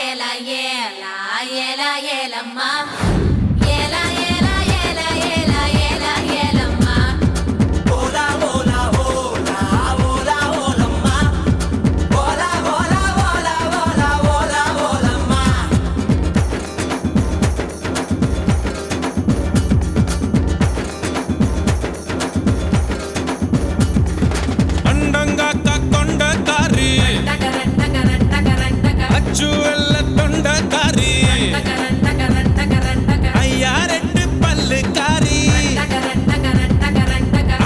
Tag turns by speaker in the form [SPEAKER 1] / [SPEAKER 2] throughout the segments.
[SPEAKER 1] ஏலா ஏலா ஏலா ஏலம்மா ஏலா ஏலா ஏலா ஏலா ஏலா ஏலம்மா
[SPEAKER 2] ஓலா ஓலா ஓலா ஓலா ஓலம்மா ஓலா ஓலா ஓலா ஓலா ஓலா ஓலம்மா
[SPEAKER 3] அண்டங்காக்கா கொண்டக்காரி அச்சு வெள்ள தொண்டக்காரி ஐயா ரெண்டு பல்லுக்காரி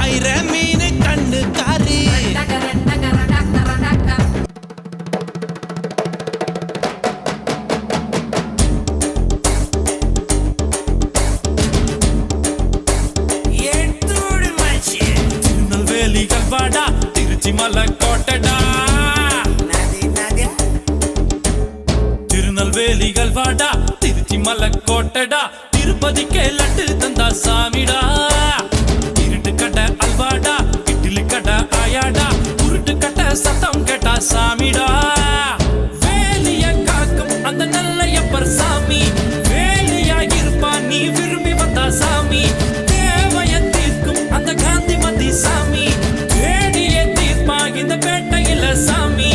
[SPEAKER 3] ஐர மீன் கண்ணுக்காரி திருநெல்வேலிகள் வாடா திருச்சி மலை கோட்டடா திருநெல்வேலிகள் வாடா திருச்சி மலை கோட்டடா திருப்பதிக்கே லட்டு தந்தா சாமிடா இருட்டு கடை அல்வாடா இட்லி கடை ஆயாடா உருட்டு கடை சத்தம் கேட்டா சாமிடா வேலிய காக்கும் அந்த நல்லையப்பர் சாமி வேலியா இருப்பா நீ விரும்பி வந்தா சாமி தேவைய தீர்க்கும் அந்த காந்திமதி சாமி வேடிய தீர்ப்பா இந்த பேட்டையில சாமி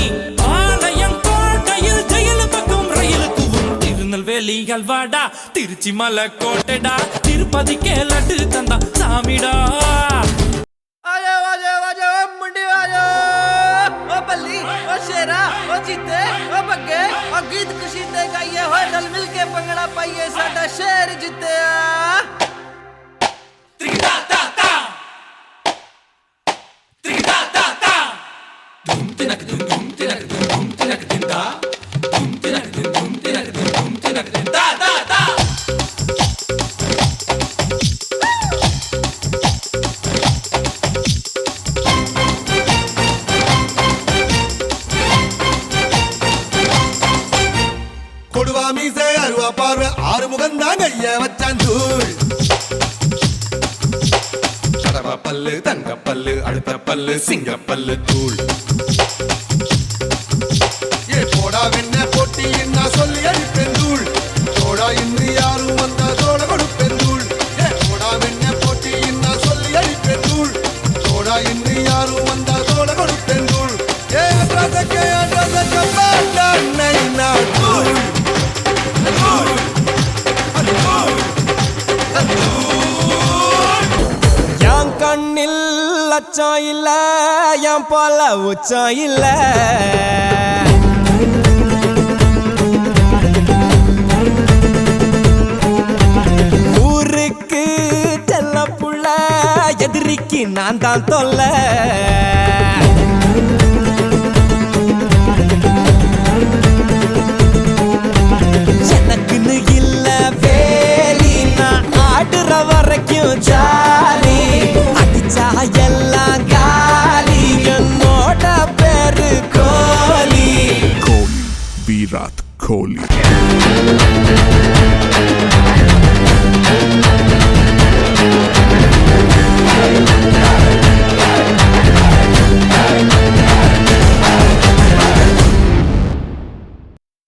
[SPEAKER 3] ஆலயம் கோட்டையில் ஜெயிலு பக்கம் ரயிலுக்கு திருநெல்வேலிகள் வாடா திருச்சி மலை கோட்டைடா திருப்பதிக்கே லட்டு தந்தா சாமிடா
[SPEAKER 2] आजा आजा आजा मुंडी आजा ओ बल्ली ओ शेरा ओ जीते ओ बग्गे ओ गीत खुशी दे गाइए हो रल मिल के पंगड़ा पाइए साडा शेर जीते त्रिगटा ता ता त्रिगटा ता ता धूम तिनक धूम धूम तिनक धूम तिनक दिंदा धूम तिनक धूम तिनक धूम तिनक दिंदा ता ता
[SPEAKER 4] கொடுவா மீசை அருவா பார்வை ஆறு முகந்தான் கைய வச்சான் தூள் கடவா பல்லு தங்க பல்லு அடுத்த பல்லு சிங்க பல்லு தூள் ஏ போடா வெண்ண போட்டி என்ன சொல்லி அடிப்பேன் தூள் தோடா இன்று யாரும் வந்தா தோட கொடுப்பேன் தூள் ஏ போடா வெண்ண போட்டி என்ன சொல்லி அடிப்பேன் தூள் தோடா இன்று யாரும் வந்தா தோட கொடுப்பேன் தூள் ஏ அட்ரஸக்கே பாட்டா நைனா தூள்
[SPEAKER 3] என் கண்ணில் லட்சம் இல்ல என் போல உச்சம் இல்ல ஊருக்கு செல்ல புள்ள எதிரிக்கு நான் தான் தொல்ல எனக்குன்னு இல்ல வேலி நான் ஆடுற வரைக்கும் ஜாலி அடிச்சா எல்லாம் காலி என்னோட பேரு கோலி
[SPEAKER 5] Kohli, Virat Kohli.